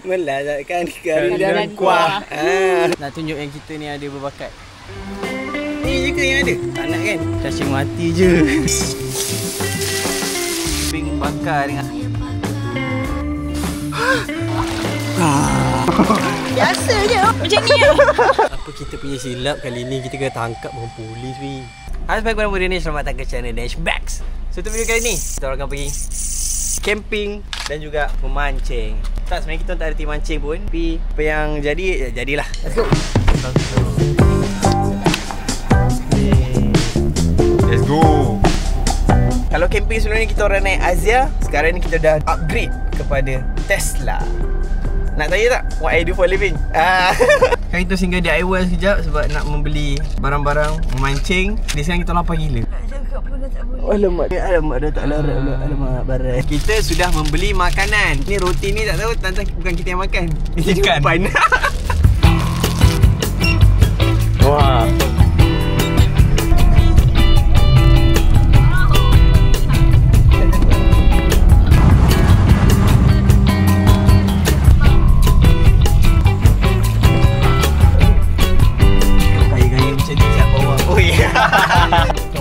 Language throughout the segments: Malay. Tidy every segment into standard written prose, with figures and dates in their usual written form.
Melas kan kari dan kuah. Nak tunjuk yang kita ni ada berbakat. Ni je ke yang ada? Tak nak kan? Cacing mati je. Kambing bakar dengan biasa je macam ni lah. Apa kita punya silap kali ni, kita kena tangkap orang polis weh. Hai sebagai korang muda ni, selamat datang ke channel Dashbacks. So untuk video kali ni, kita orang akan pergi camping dan juga memancing. Tak, sebenarnya kita tak ada team mancing pun, tapi apa yang jadi, ya jadilah. Let's go. Let's go. Kalau camping sebelum ni kita orang naik Azia, sekarang ni kita dah upgrade kepada Tesla. Nak tanya tak what I do for a living? Sekarang kita singgah di iWorld sekejap sebab nak membeli barang-barang memancing. Di sekarang kita lapar gila. Alamak, dah tak larat pula. Alamak, barat. Kita sudah membeli makanan. Ni roti ni tak tahu, tante bukan kita yang makan. Ikan. Wah.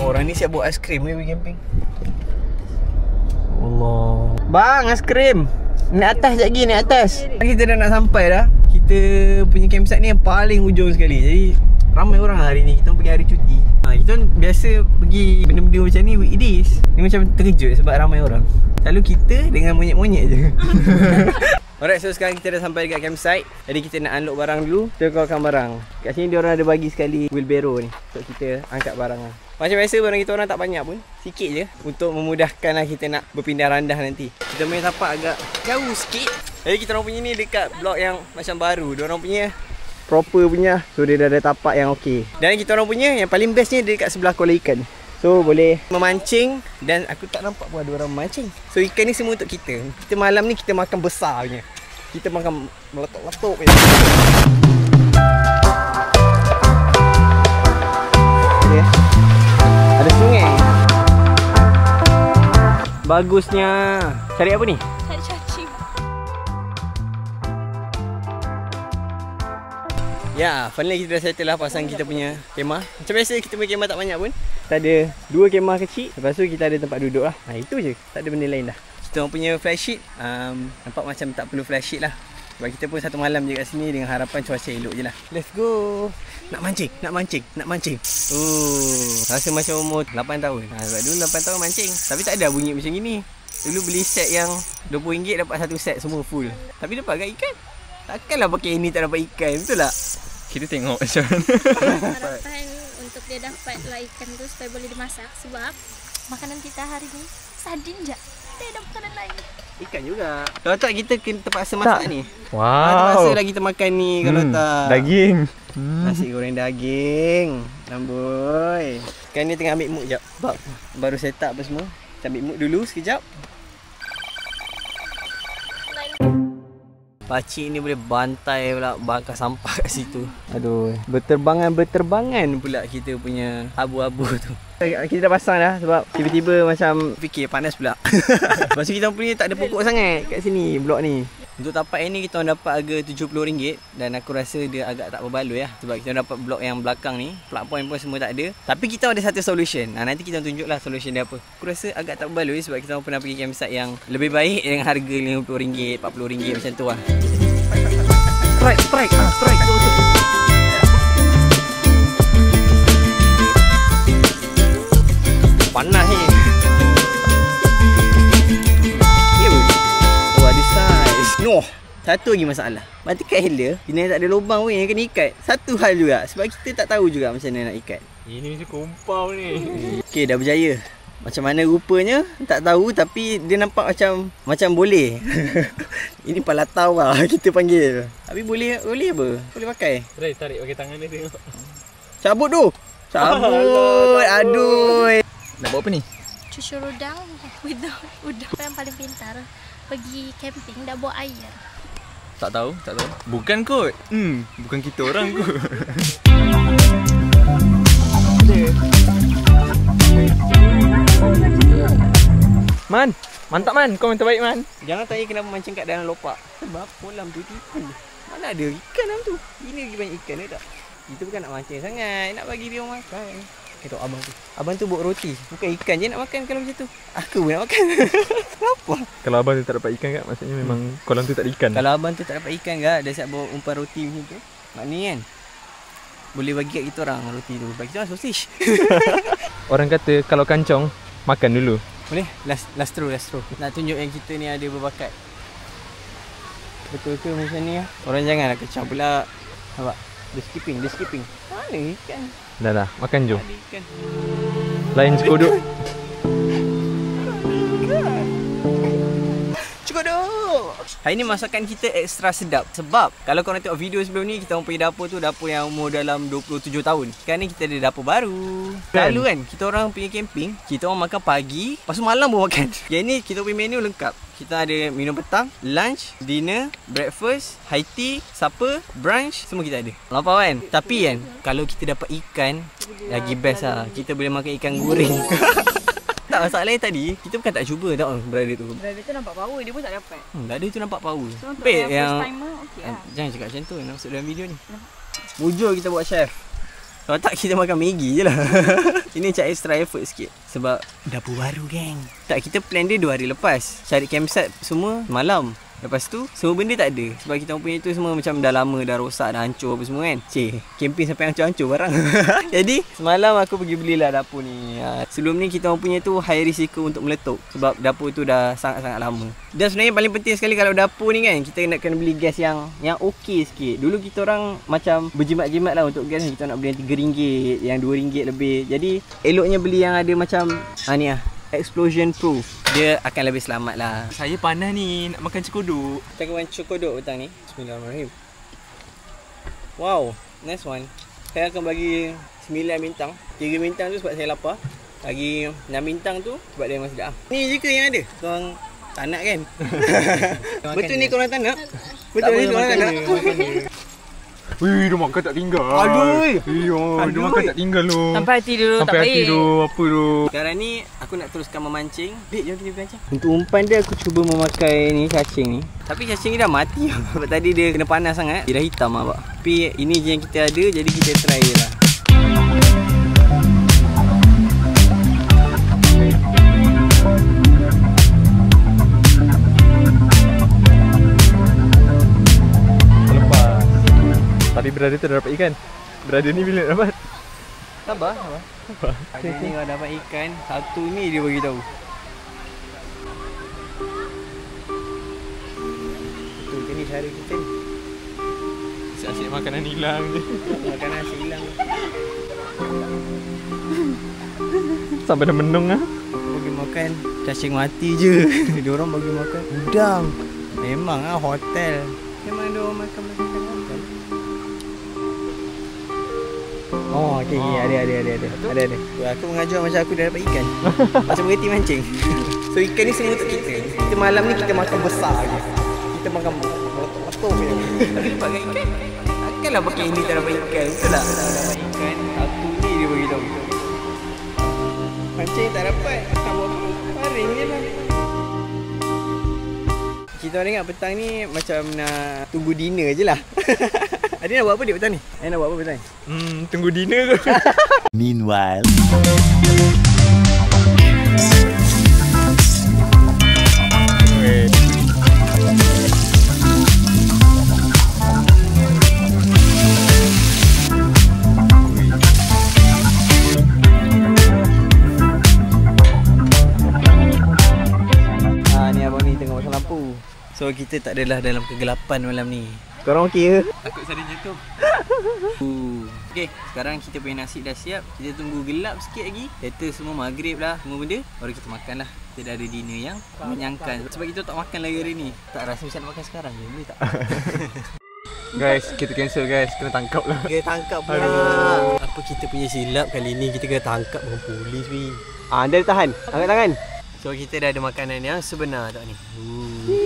Orang ni siap bawa aiskrim ni pergi camping. Allah. Bang, aiskrim. Naik atas sekejap lagi, naik atas. Kita dah nak sampai dah. Kita punya campsite ni yang paling ujung sekali. Jadi ramai orang hari ni. Kita pergi hari cuti. Kita biasa pergi benda-benda macam ni weekdays. Ni macam terkejut sebab ramai orang. Selalu kita dengan monyet-monyet je. Alright, so sekarang kita dah sampai dekat campsite. Jadi kita nak unload barang dulu. Kita keluarkan barang. Kat sini dia orang ada bagi sekali wheelbarrow ni untuk kita angkat barang lah. Macam biasa barang kita orang tak banyak pun, sikit je untuk memudahkan lah kita nak berpindah randah nanti. Kita main tapak agak jauh sikit. Jadi kita orang punya ni dekat blok yang macam baru. Dia orang punya proper punya. So dia dah ada tapak yang okey. Dan kita orang punya yang paling bestnya dia dekat sebelah kolam ikan. So boleh memancing dan aku tak nampak pun ada orang memancing. So ikan ni semua untuk kita. Kita malam ni kita makan besar punya. Kita makan meletup-letup punya. Okay. Ada sungai. Bagusnya. Cari apa ni? Cari cacing. Ya, finally kita dah settle lah pasang kita punya kemah. Macam biasa kita punya kemah tak banyak pun. Kita ada 2 kemah kecil. Lepas tu kita ada tempat duduk lah. Itu je. Tak ada benda lain dah. Kita orang punya flash sheet nampak macam tak perlu flash sheet lah. Sebab kita pun satu malam je kat sini dengan harapan cuaca elok je lah. Let's go. Nak mancing, nak mancing, nak mancing. Rasa macam umur 8 tahun. Sebab dulu 8 tahun mancing. Tapi tak ada bunyi macam gini. Dulu beli set yang RM20 dapat satu set semua full. Tapi dapat agak ikan. Takkanlah pakai ini tak dapat ikan. Betul tak? Kita tengok macam mana. Harapan untuk dia dapatlah ikan tu supaya boleh dimasak. Sebab makanan kita hari ni sardin je. Kita ada makanan lain. Ikan juga. Kalau tak kita terpaksa masak ni. Wow. Terpaksa lah kita makan ni kalau tak. Daging. Nasi goreng daging. Lamboi. Sekarang ni tengah ambil mood sekejap. Sebab baru set up apa semua. Kita ambil mood dulu sekejap. Pakcik ni boleh bantai pula bakar sampah kat situ. Aduh, berterbangan pula kita punya abu-abu tu. Kita dah pasang dah sebab tiba-tiba macam fikir panas pula. Lepas tu kita punya tak ada pokok sangat kat sini, blok ni. Untuk tapak ini kita orang dapat harga RM70 dan aku rasa dia agak tak berbaloi lah. Sebab kita dapat blok yang belakang ni, plug point pun semua tak ada. Tapi kita ada satu solution. Nanti kita tunjuklah solution dia apa. Aku rasa agak tak berbaloi sebab kita pernah pergi campsite yang lebih baik dengan harga RM50, RM40 macam tu lah. Strike. Panas ni. Ya ke? Oh, ada saiz. No, satu lagi masalah. Matikan hela, bila tak ada lubang pun yang kena ikat. Satu hal juga sebab kita tak tahu juga macam mana nak ikat. Ini macam kompau ni. Okey, dah berjaya. Macam mana rupanya tak tahu tapi dia nampak macam boleh. Ini palatau lah kita panggil. Tapi boleh apa? Boleh pakai. Tarik pakai tangan dia tengok. Cabut tu. Cabut. Aduh. Nak buat apa ni? Cucur udang without udang. Yang paling pintar pergi camping dah bawa air. Tak tahu. Bukan kot. Bukan kita orang kot. Man, mantap Man, kau terbaik Man. Jangan tanya kenapa mancing kat dalam lopak. Sebab kolam tu tipu. Mana ada ikan dalam tu? Ini lagi banyak ikan ke tak? Itu bukan nak mancing sangat, nak bagi dia orang makan. Kata abang tu. Abang tu bawa roti. Bukan ikan je nak makan kalau macam tu. Aku pun nak makan. Kenapa? Kalau abang tu tak dapat ikan kat, maksudnya memang kolam tu tak ada ikan. Kalau abang tu tak dapat ikan kat, dia siap bawa umpan roti macam tu. Maknanya kan, boleh bagi kat kita orang roti tu. Bagi kita orang sausage. Orang kata kalau kancong, makan dulu. Boleh? Last throw. Nak tunjuk yang kita ni ada berbakat. Betul ke macam ni lah? Orang janganlah kecam pula. Nampak? Dia skipping. Mana ikan? Dah, makan jom. Ada ikan. Lain cekodok. Cekodok! Hari ni masakan kita ekstra sedap. Sebab kalau korang tengok video sebelum ni, kita orang punya dapur tu dapur yang umur dalam 27 tahun. Sekarang ni kita ada dapur baru. Selalu kan, kita orang punya camping, kita orang makan pagi, lepas tu malam pun makan. Yang ni kita punya menu lengkap. Kita ada minum petang, lunch, dinner, breakfast, high tea, supper, brunch, semua kita ada. Lampau kan? Tapi kan, kalau kita dapat ikan, lagi best lah. Kita boleh makan ikan goreng. Tak, masalahnya tadi, kita bukan tak cuba tau berada tu. Berada tu nampak power, dia pun tak dapat. Berada tu nampak power. So untuk yang first timer, okey lah. Jangan cakap macam tu, nak masuk dalam video ni. Mujur kita buat chef. Kalau tak kita makan Maggi je lah. Ini macam extra effort sikit. Sebab dapur baru geng. Tak, kita plan dia 2 hari lepas. Cari campsite semua malam. Lepas tu semua benda tak ada. Sebab kita punya tu semua macam dah lama, dah rosak, dah hancur apa semua kan. Camping sampai hancur-hancur barang. Jadi semalam aku pergi belilah dapur ni. Sebelum ni kita punya tu high risiko untuk meletup. Sebab dapur tu dah sangat-sangat lama. Dan sebenarnya paling penting sekali kalau dapur ni kan, kita nak kena beli gas yang okey sikit. Dulu kita orang macam berjimat-jimat lah untuk gas ni. Kita nak beli yang RM3, yang RM2 lebih. Jadi eloknya beli yang ada macam ni lah, explosion proof. Dia akan lebih selamat lah. Saya panas ni, nak makan cekodok. Kita akan makan cekodok petang ni. Bismillahirrahmanirrahim. Wow, nice one. Saya akan bagi 9 bintang. 3 bintang tu sebab saya lapar. Bagi 6 bintang tu sebab dia memang sedap. Ni je ke yang ada? Korang tak nak kan? Betul ni korang tak nak? Betul ni korang tak nak? Wih, dia makan tak tinggal. Aduh. Dia makan tak tinggal lu. Sampai hati dulu, tak Sampai hati baik. tu, apa tu. Sekarang ni aku nak teruskan memancing. Bik, jom kita berbincang. Untuk umpan dia aku cuba memakai ni cacing ni. Tapi cacing ni dah mati. Sebab tadi dia kena panas sangat. Dia dah hitam lah. Tapi ini je yang kita ada, jadi kita try je lah. Tadi berada tu dah dapat ikan. Berada ni bila nak dapat? Sabar. Hari ni kalau dapat ikan, satu ni dia bagi tahu. Betul ke ni cara kita ni? Asyik-asyik makanan hilang je. Makanan asyik hilang. Sampai dah menung lah. Bagi makan cacing mati je. Diorang bagi makan udang. Memang lah hotel. Memang diorang makan hotel. Oh, okey, ada. Aku mengajar macam aku dah dapat ikan. Macam berhenti mancing. So ikan ni semua untuk kita. Kita malam ni kita makan besar je. Kita makan meletup je. Tapi dapatkan ikan. Takkanlah pakai ini tak dapat ikan. Betul tak? Tak dapat ikan, satu ni dia bagi tahu. Mancing tak dapat. Tak buat apa. Paring je lah. Kita orang ingat petang ni macam nak tunggu dinner je lah. Adik nak buat apa dia petang ni? Adik nak buat apa petang ni? Tunggu dinner tu. Meanwhile. Ni abang ni tengok pasang lampu. So kita tak adalah dalam kegelapan malam ni. Korang okey ke? Takut sari YouTube. Okay, sekarang kita punya nasi dah siap. Kita tunggu gelap sikit lagi. Later semua maghrib lah, semua benda. Baru kita makan lah. Kita dah ada dinner yang mengenyangkan. Sebab kita tak makan lagi hari ni. Tak rasa macam nak makan sekarang je, boleh tak? Guys, kita cancel guys. Kena tangkap lah. Kita tangkap pula. Aduh. Apa kita punya silap kali ni, kita kena tangkap dengan polis weh. Anda tahan. Angkat tangan. So kita dah ada makanan yang sebenar tak ni.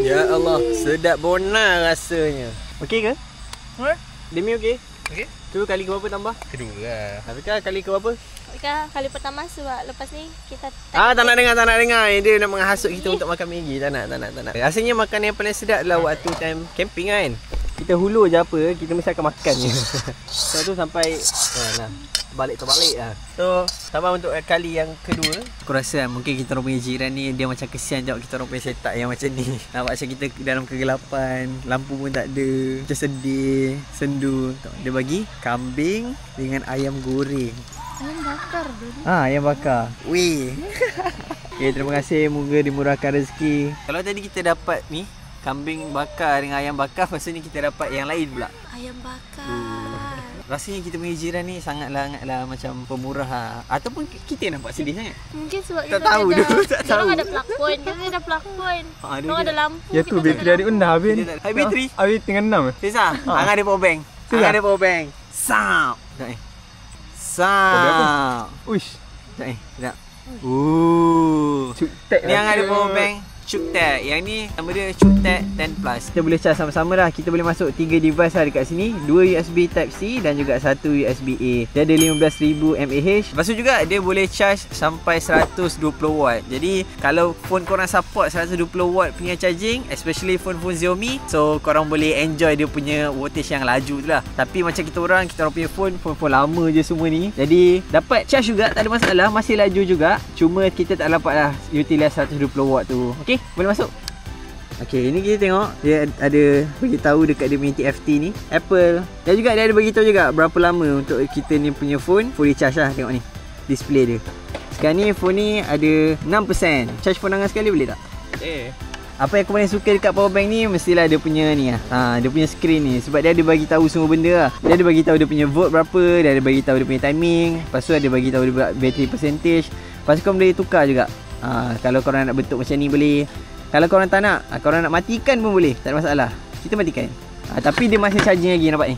Ya Allah, sedap bona rasanya. Okey ke? Demi okey? Okey. Tu kali ke berapa tambah? Kedua lah. Tapi kan kali ke berapa? Kali pertama sebab lepas ni kita Tak nak dengar. Dia nak menghasut kita untuk makan Maggi. Tak nak. Rasanya makanan yang paling sedap adalah waktu time camping kan. Kita hulur je apa, kita mesti akan makan je. Lepas tu sampai balik terbalik lah. So, sabar untuk kali yang kedua. Aku rasa mungkin kita orang punya jiran ni dia macam kesian jawab kita orang punya setup yang macam ni. Nampak macam kita dalam kegelapan, lampu pun tak ada, macam sedih, sendu. Dia bagi kambing dengan ayam goreng. ayam bakar dulu. Ayam bakar. Weh. Okay, terima kasih, moga dimurahkan rezeki. Kalau tadi kita dapat ni kambing bakar dengan ayam bakar, maksudnya kita dapat yang lain pula. Ayam bakar. Rasanya kita punya jiran ni sangatlah macam pemurah lah. Ataupun kita nampak sedih sangat. Mungkin sebab Tak tahu dulu, tak tahu. Dia ada plug point. Kita ada plug point. Dia ada lampu. Ya tu bateri dari unda habis. Hai bateri. Habis tengah 6. Sisa, angah ada power bank. Angah ada power bank. Sap. Sap. Uish. Sekejap. Cuktek. Ni angah ada power bank. Cuktek. Yang ni nama dia Cuktek 10 Plus. Kita boleh charge sama-sama lah. Kita boleh masuk 3 device lah dekat sini. 2 USB Type-C dan juga 1 USB-A. Dia ada 15,000 mAh. Lepas tu juga dia boleh charge sampai 120 watt. Jadi kalau phone korang support 120 watt punya charging, especially phone-phone Xiaomi, so korang boleh enjoy dia punya wattage yang laju tu lah. Tapi macam kita orang punya phone lama je semua ni. Jadi dapat charge juga, tak ada masalah. Masih laju juga. Cuma kita tak dapat lah utilize 120 watt tu. Okay, boleh masuk. Okay, ini kita tengok dia ada beritahu dekat dia punya TFT ni, Apple. Dan juga dia ada beritahu juga berapa lama untuk kita ni punya phone fully charge lah. Tengok ni display dia. Sekarang ni phone ni ada 6%. Charge phone tangan sekali boleh tak? Apa yang aku paling suka dekat power bank ni mestilah dia punya ni lah. Dia punya screen ni, sebab dia ada bagi tahu semua benda lah. Dia ada bagi tahu dia punya volt berapa, dia ada bagi tahu dia punya timing, lepas tu ada bagi tahu dia battery percentage. Lepas tu kau boleh tukar juga. Kalau korang nak bentuk macam ni boleh. Kalau korang tak nak, korang nak matikan pun boleh, tak ada masalah. Kita matikan. Tapi dia masih charging lagi, nampak ni.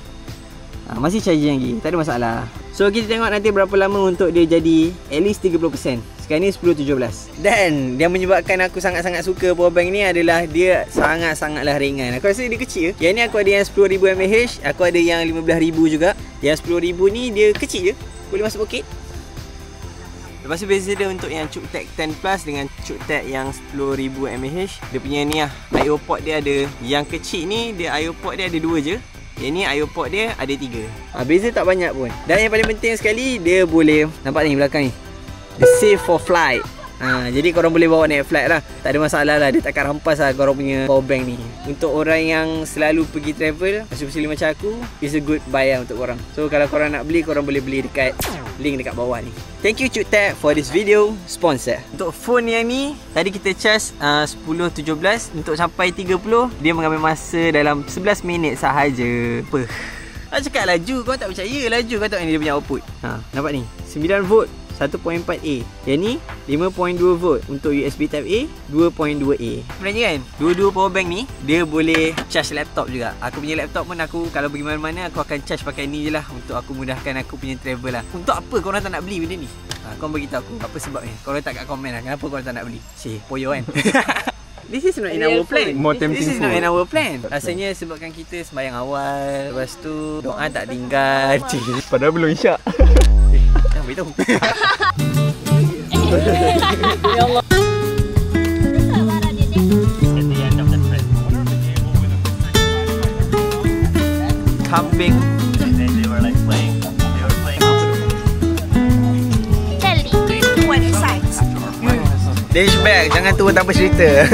Masih charging lagi, tak ada masalah. So kita tengok nanti berapa lama untuk dia jadi at least 30%. Sekarang ni 10.17. Dan yang menyebabkan aku sangat-sangat suka power bank ni adalah dia sangat-sangatlah ringan. Aku rasa dia kecil. Yang ni aku ada yang 10,000 mAh, aku ada yang 15,000 juga. Yang 10,000 ni dia kecil je, boleh masuk poket. Lepas tu beza dia untuk yang Cuktek 10 Plus dengan Cuktek yang 10,000 mAh. Dia punya ni lah, IO port dia ada. Yang kecil ni, dia IO port dia ada 2 je. Yang ni IO port dia ada 3. Beza tak banyak pun. Dan yang paling penting sekali, dia boleh, nampak ni belakang ni, dia safe for flight. Jadi korang boleh bawa naik flight lah. Tak ada masalah lah, dia takkan rampas lah korang punya power bank ni. Untuk orang yang selalu pergi travel, especially macam aku, it's a good buy lah untuk korang. So kalau korang nak beli, korang boleh beli dekat link dekat bawah ni. Thank you Cuktek for this video sponsor. Untuk phone yang ni, tadi kita charge 10.17. Untuk sampai 30, dia mengambil masa dalam 11 minit sahaja. Aku cakap laju, kau tak percaya laju. Kau tengok ni dia punya output. Nampak ni, 9 volt 1.4A. Yang ni 5.2 volt untuk USB Type A, 2.2A. Sebenarnya kan, dua-dua power bank ni dia boleh charge laptop juga. Aku punya laptop pun aku kalau pergi mana-mana aku akan charge pakai ni je lah, untuk aku mudahkan aku punya travel lah. Untuk apa korang tak nak beli benda ni? Korang beritahu aku apa sebabnya. Korang letak kat komen lah kenapa korang tak nak beli. Poyo kan. This is not in our plan. More tempting This is not food. in our plan. Rasanya sebabkan kita sembahyang awal, lepas tu doa tak tinggal. Padahal belum isyak. Jangan beritahu. Ya Allah. Kambing. Dish bag, jangan tua tanpa cerita.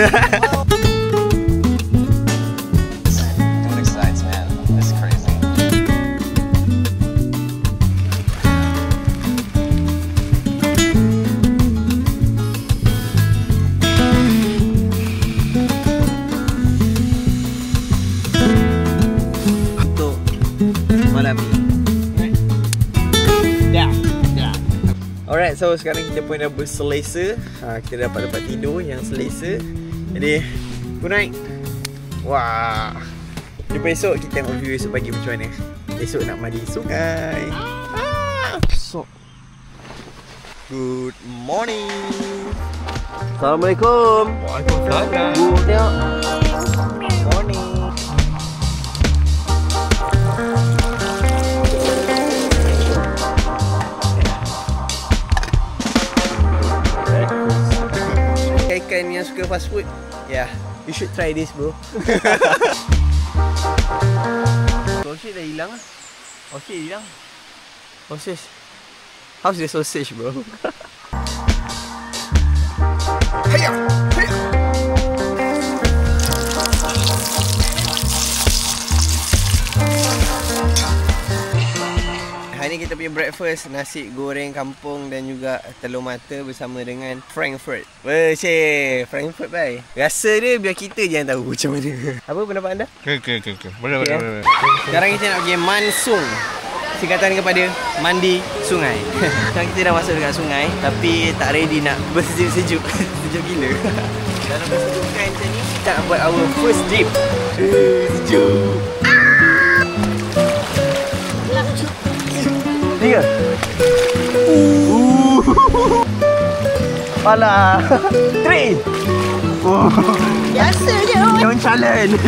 Untuk malam ni. Alright, so sekarang kita pun dah berselesa. Kita dapat tidur yang selesa. Jadi, good night. Wah. Jumpa esok, kita tengok view esok pagi macam mana. Esok nak mandi sungai. So, good morning. Assalamualaikum. Waalaikumsalam. Tengok. Morning. fast food. Yeah, you should try this, bro. Sausage dah hilang lah. Sausage hilang. Sausage. How's the sausage, bro? Hiya! Hiya! Hari ni kita punya breakfast, nasi goreng kampung dan juga telur mata bersama dengan Frankfurt. Weh, Frankfurt bhai. Rasa dia biar kita je yang tahu macam mana. Apa pendapat anda? Okay. Boleh. Sekarang kita nak pergi Mansung. Singkatan kepada mandi sungai. Sekarang kita dah masuk dekat sungai, tapi tak ready nak bersejuk-sejuk. Sejuk gila. Dalam bersejukan macam ni, kita nak buat our first dip. Sejuk. Tiga. Alah. 3. Biasa je. Don't challenge.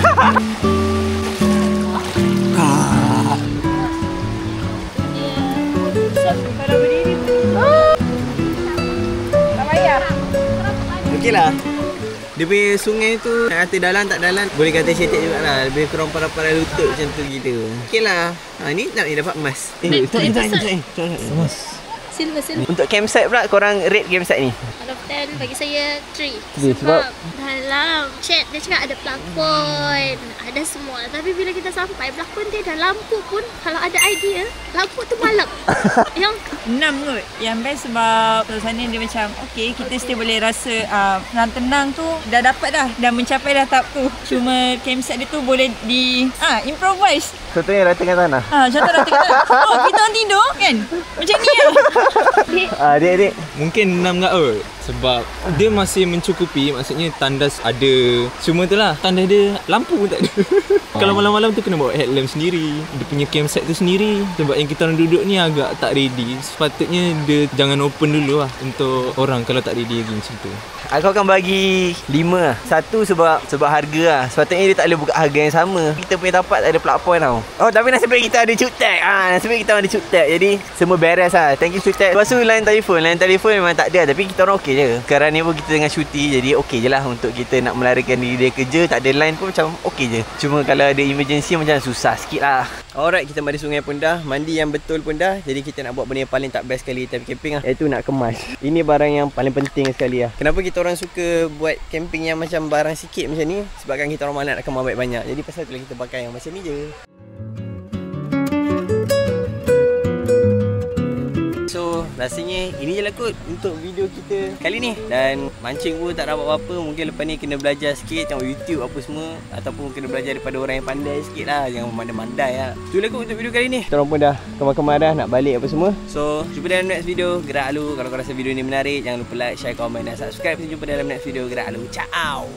Kalau berdiri tak payah. Okey lah. Dia punya sungai tu nak kata dalam tak dalam, boleh kata cetek jugalah. Lebih kurang para-para lutut macam tu kita. Okey lah. Ni nak dapat emas. Emas. Silver. Untuk campsite pula, korang rate campsite ni? Out of 10 bagi saya 3. Sebab dalam chat dia cakap ada plafon, ada semua. Tapi bila kita sampai, plafon dia ada lampu pun. Kalau ada idea, lampu tu malam. Yang 6 kot. Yang best sebab suasana dia macam okay, kita still boleh rasa tenang tu dah dapat dah. Dah mencapai dah tahap tu. Cuma campsite dia tu boleh di improvise. contohnya ratakan tanah. Contoh ratakan tanah. Oh, kita orang tidur kan? Macam ni lah. Adik-adik. Mungkin 6 kat kot. Sebab dia masih mencukupi. Maksudnya tandas ada. Cuma tu lah, tandas dia lampu pun tak ada. Kalau malam-malam tu kena bawa headlamp sendiri. Dia punya campsite tu sendiri. Sebab yang kita orang duduk ni agak tak ready. Sepatutnya dia jangan open dulu lah untuk orang kalau tak ready lagi macam tu. Aku akan bagi 5 lah. 1 sebab harga lah. Sepatutnya dia tak boleh buka harga yang sama. Kita punya tapak tak ada plug point tau. Oh, tapi nasib baik kita ada cutek. Nasib baik kita ada cutek. Jadi semua beres lah. Thank you cutek. Lepas tu line telefon memang tak ada. Tapi kita orang okey je. Sekarang ni pun kita tengah cuti. Jadi okey je lah untuk kita nak melarikan diri dia kerja. Tak ada line pun macam okey je. Cuma kalau ada emergency macam susah sikit lah. Alright, kita mandi sungai pun dah. Mandi yang betul pun dah. Jadi kita nak buat benda yang paling tak best sekali time camping lah. Iaitu nak kemas. Ini barang yang paling penting sekali lah. Kenapa kita orang suka buat camping yang macam barang sikit macam ni? Sebabkan kita orang malas nak kemas banyak-banyak. Jadi pasal tu lah kita pakai yang macam ni je. So rasanya ini je lah kot untuk video kita kali ni. Dan mancing pun tak dapat apa-apa. Mungkin lepas ni kena belajar sikit, tengok YouTube apa semua. Ataupun kena belajar daripada orang yang pandai sikit lah. Jangan memandai-mandai lah. Itu lah kot untuk video kali ni. Kita orang pun dah kemar-kemar dah nak balik apa semua. So jumpa dalam next video. Gerak Alu. Kalau kau rasa video ni menarik, jangan lupa like, share, komen dan subscribe. Jumpa dalam next video Gerak Alu. Ciao.